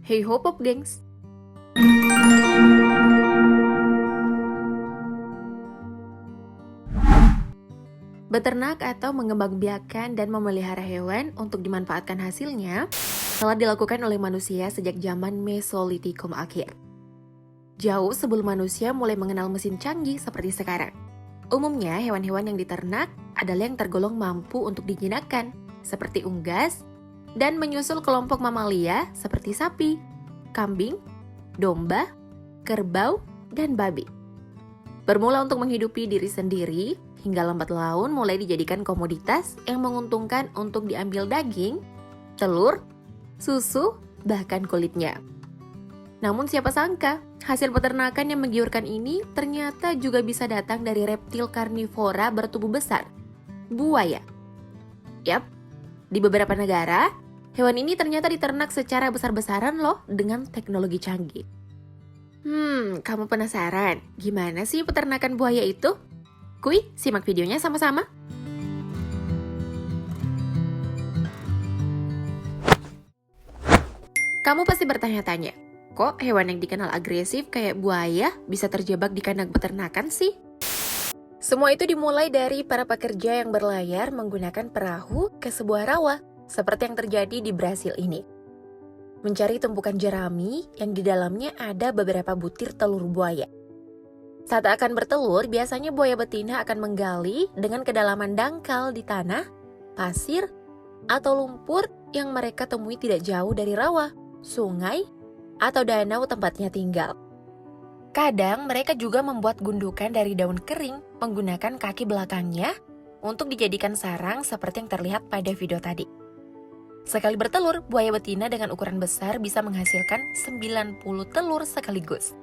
Hey ho pop gengs. Beternak atau mengembangbiakan dan memelihara hewan untuk dimanfaatkan hasilnya telah dilakukan oleh manusia sejak zaman Mesolitikum akhir. Jauh sebelum manusia mulai mengenal mesin canggih seperti sekarang. Umumnya hewan-hewan yang diternak adalah yang tergolong mampu untuk dijinakkan, seperti unggas, dan menyusul kelompok mamalia seperti sapi, kambing, domba, kerbau, dan babi. Bermula untuk menghidupi diri sendiri, hingga lambat laun mulai dijadikan komoditas yang menguntungkan untuk diambil daging, telur, susu, bahkan kulitnya. Namun siapa sangka, hasil peternakan yang menggiurkan ini ternyata juga bisa datang dari reptil karnivora bertubuh besar, buaya. Yap, di beberapa negara, hewan ini ternyata diternak secara besar-besaran loh dengan teknologi canggih. Kamu penasaran gimana sih peternakan buaya itu? Kuy, simak videonya sama-sama. Kamu pasti bertanya-tanya, kok hewan yang dikenal agresif kayak buaya bisa terjebak di kandang peternakan sih? Semua itu dimulai dari para pekerja yang berlayar menggunakan perahu ke sebuah rawa, seperti yang terjadi di Brasil ini. Mencari tumpukan jerami yang di dalamnya ada beberapa butir telur buaya. Saat akan bertelur, biasanya buaya betina akan menggali dengan kedalaman dangkal di tanah, pasir, atau lumpur yang mereka temui tidak jauh dari rawa, sungai, atau danau tempatnya tinggal. Kadang mereka juga membuat gundukan dari daun kering menggunakan kaki belakangnya untuk dijadikan sarang seperti yang terlihat pada video tadi. Sekali bertelur, buaya betina dengan ukuran besar bisa menghasilkan 90 telur sekaligus.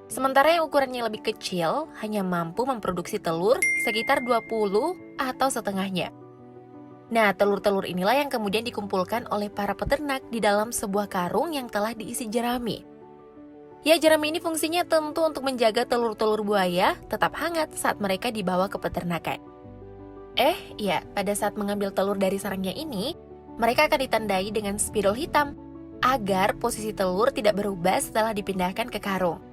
Sementara yang ukurannya lebih kecil hanya mampu memproduksi telur sekitar 20 atau setengahnya. Nah, telur-telur inilah yang kemudian dikumpulkan oleh para peternak di dalam sebuah karung yang telah diisi jerami. Ya, jerami ini fungsinya tentu untuk menjaga telur-telur buaya tetap hangat saat mereka dibawa ke peternakan. Pada saat mengambil telur dari sarangnya ini, mereka akan ditandai dengan spidol hitam agar posisi telur tidak berubah setelah dipindahkan ke karung.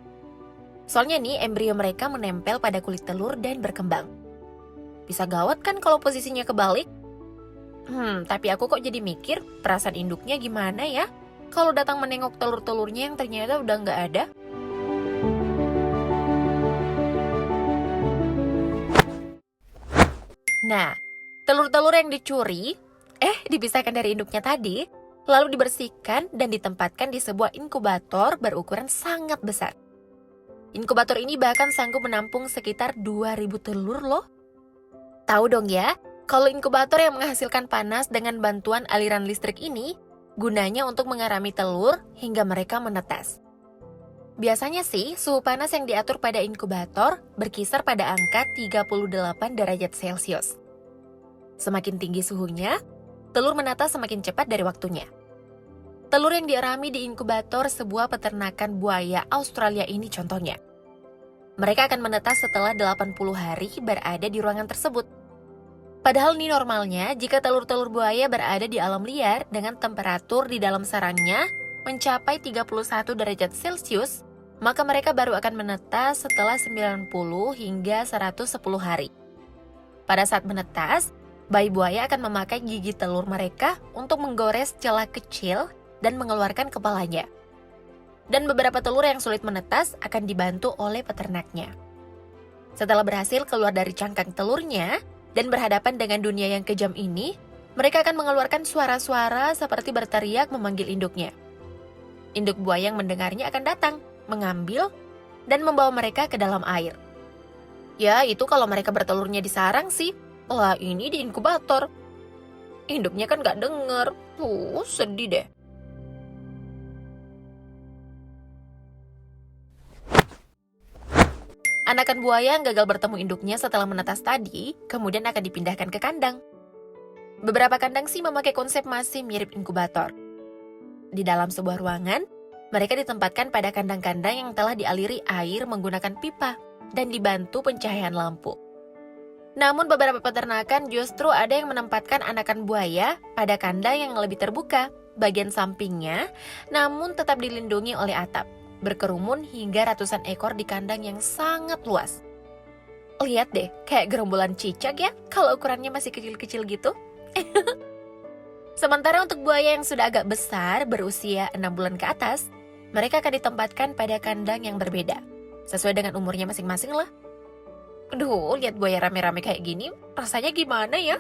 Soalnya nih, embrio mereka menempel pada kulit telur dan berkembang. Bisa gawat kan kalau posisinya kebalik? Tapi aku kok jadi mikir, perasaan induknya gimana ya? Kalau datang menengok telur-telurnya yang ternyata udah nggak ada? Nah, telur-telur yang dicuri, dipisahkan dari induknya tadi, lalu dibersihkan dan ditempatkan di sebuah inkubator berukuran sangat besar. Inkubator ini bahkan sanggup menampung sekitar 2.000 telur loh. Tahu dong ya, kalau inkubator yang menghasilkan panas dengan bantuan aliran listrik ini, gunanya untuk mengarami telur hingga mereka menetas. Biasanya sih, suhu panas yang diatur pada inkubator berkisar pada angka 38 derajat Celcius. Semakin tinggi suhunya, telur menetas semakin cepat dari waktunya. Telur yang diarami di inkubator sebuah peternakan buaya Australia ini contohnya. Mereka akan menetas setelah 80 hari berada di ruangan tersebut. Padahal ini normalnya jika telur-telur buaya berada di alam liar dengan temperatur di dalam sarangnya mencapai 31 derajat Celcius, maka mereka baru akan menetas setelah 90 hingga 110 hari. Pada saat menetas, bayi buaya akan memakai gigi telur mereka untuk menggores celah kecil dan mengeluarkan kepalanya. Dan beberapa telur yang sulit menetas akan dibantu oleh peternaknya. Setelah berhasil keluar dari cangkang telurnya dan berhadapan dengan dunia yang kejam ini, mereka akan mengeluarkan suara-suara seperti berteriak memanggil induknya. Induk buaya yang mendengarnya akan datang, mengambil, dan membawa mereka ke dalam air. Ya, itu kalau mereka bertelurnya di sarang sih. Lah, ini di inkubator. Induknya kan gak denger. Sedih deh. Anakan buaya yang gagal bertemu induknya setelah menetas tadi, kemudian akan dipindahkan ke kandang. Beberapa kandang sih memakai konsep masih mirip inkubator. Di dalam sebuah ruangan, mereka ditempatkan pada kandang-kandang yang telah dialiri air menggunakan pipa dan dibantu pencahayaan lampu. Namun beberapa peternakan justru ada yang menempatkan anakan buaya pada kandang yang lebih terbuka bagian sampingnya, namun tetap dilindungi oleh atap, berkerumun hingga ratusan ekor di kandang yang sangat luas. Lihat deh, kayak gerombolan cicak ya, kalau ukurannya masih kecil-kecil gitu. Sementara untuk buaya yang sudah agak besar, berusia 6 bulan ke atas, mereka akan ditempatkan pada kandang yang berbeda, sesuai dengan umurnya masing-masing lah. Aduh, lihat buaya rame-rame kayak gini, rasanya gimana ya?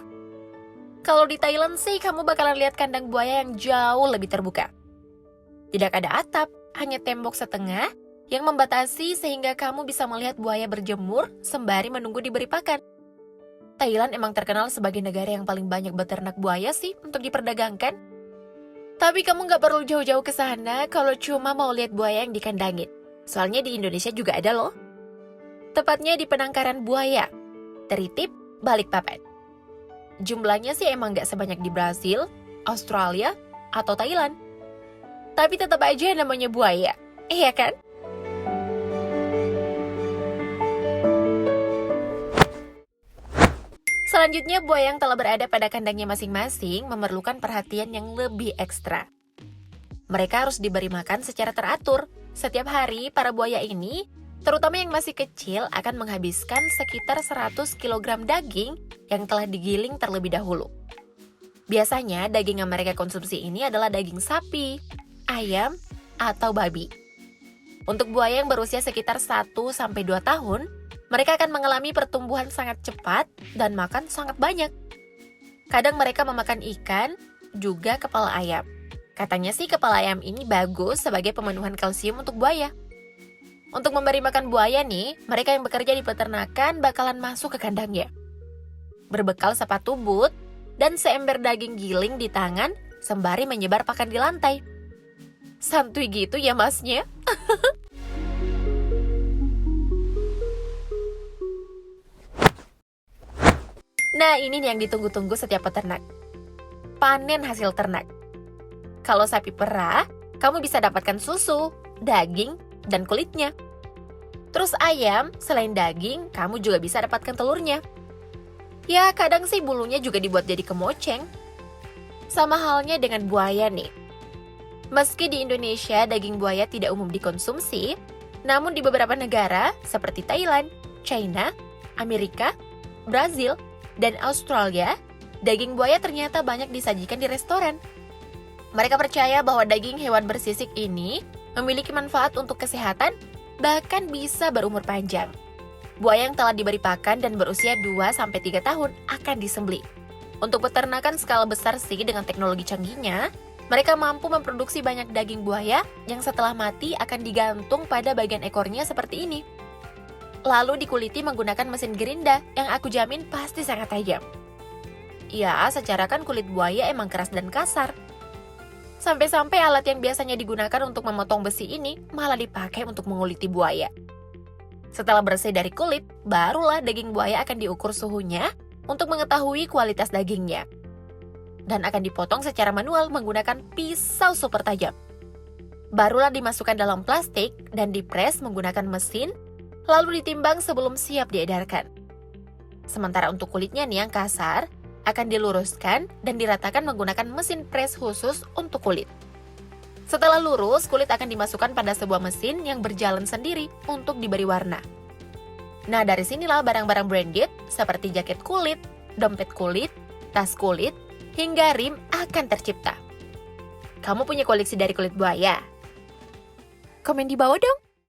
Kalau di Thailand sih, kamu bakalan lihat kandang buaya yang jauh lebih terbuka. Tidak ada atap, hanya tembok setengah yang membatasi sehingga kamu bisa melihat buaya berjemur sembari menunggu diberi pakan. Thailand emang terkenal sebagai negara yang paling banyak beternak buaya sih untuk diperdagangkan. Tapi kamu nggak perlu jauh-jauh ke sana kalau cuma mau lihat buaya yang dikandangin. Soalnya di Indonesia juga ada loh. Tepatnya di penangkaran buaya, Teritip, Balikpapan. Jumlahnya sih emang nggak sebanyak di Brasil, Australia, atau Thailand. Tapi tetap aja namanya buaya, iya kan? Selanjutnya, buaya yang telah berada pada kandangnya masing-masing memerlukan perhatian yang lebih ekstra. Mereka harus diberi makan secara teratur. Setiap hari, para buaya ini, terutama yang masih kecil, akan menghabiskan sekitar 100 kg daging yang telah digiling terlebih dahulu. Biasanya, daging yang mereka konsumsi ini adalah daging sapi, ayam, atau babi. Untuk buaya yang berusia sekitar 1-2 tahun, mereka akan mengalami pertumbuhan sangat cepat dan makan sangat banyak. Kadang mereka memakan ikan, juga kepala ayam. Katanya sih kepala ayam ini bagus sebagai pemenuhan kalsium untuk buaya. Untuk memberi makan buaya nih, mereka yang bekerja di peternakan bakalan masuk ke kandangnya. Berbekal sepatu boot dan seember daging giling di tangan sembari menyebar pakan di lantai. Santuy gitu ya masnya. Nah, ini nih yang ditunggu-tunggu setiap peternak. Panen hasil ternak. Kalau sapi perah, kamu bisa dapatkan susu, daging, dan kulitnya. Terus ayam, selain daging, kamu juga bisa dapatkan telurnya. Ya, kadang sih bulunya juga dibuat jadi kemoceng. Sama halnya dengan buaya nih. Meski di Indonesia daging buaya tidak umum dikonsumsi, namun di beberapa negara seperti Thailand, China, Amerika, Brazil, dan Australia, daging buaya ternyata banyak disajikan di restoran. Mereka percaya bahwa daging hewan bersisik ini memiliki manfaat untuk kesehatan, bahkan bisa berumur panjang. Buaya yang telah diberi pakan dan berusia 2-3 tahun akan disembelih. Untuk peternakan skala besar sih dengan teknologi canggihnya, mereka mampu memproduksi banyak daging buaya yang setelah mati akan digantung pada bagian ekornya seperti ini. Lalu dikuliti menggunakan mesin gerinda yang aku jamin pasti sangat tajam. Ya, secara kan kulit buaya emang keras dan kasar. Sampai-sampai alat yang biasanya digunakan untuk memotong besi ini malah dipakai untuk menguliti buaya. Setelah bersih dari kulit, barulah daging buaya akan diukur suhunya untuk mengetahui kualitas dagingnya. Dan akan dipotong secara manual menggunakan pisau super tajam. Barulah dimasukkan dalam plastik dan dipres menggunakan mesin, lalu ditimbang sebelum siap diedarkan. Sementara untuk kulitnya nih yang kasar, akan diluruskan dan diratakan menggunakan mesin pres khusus untuk kulit. Setelah lurus, kulit akan dimasukkan pada sebuah mesin yang berjalan sendiri untuk diberi warna. Nah, dari sinilah barang-barang branded seperti jaket kulit, dompet kulit, tas kulit, hingga rim akan tercipta. Kamu punya koleksi dari kulit buaya? Komen di bawah dong!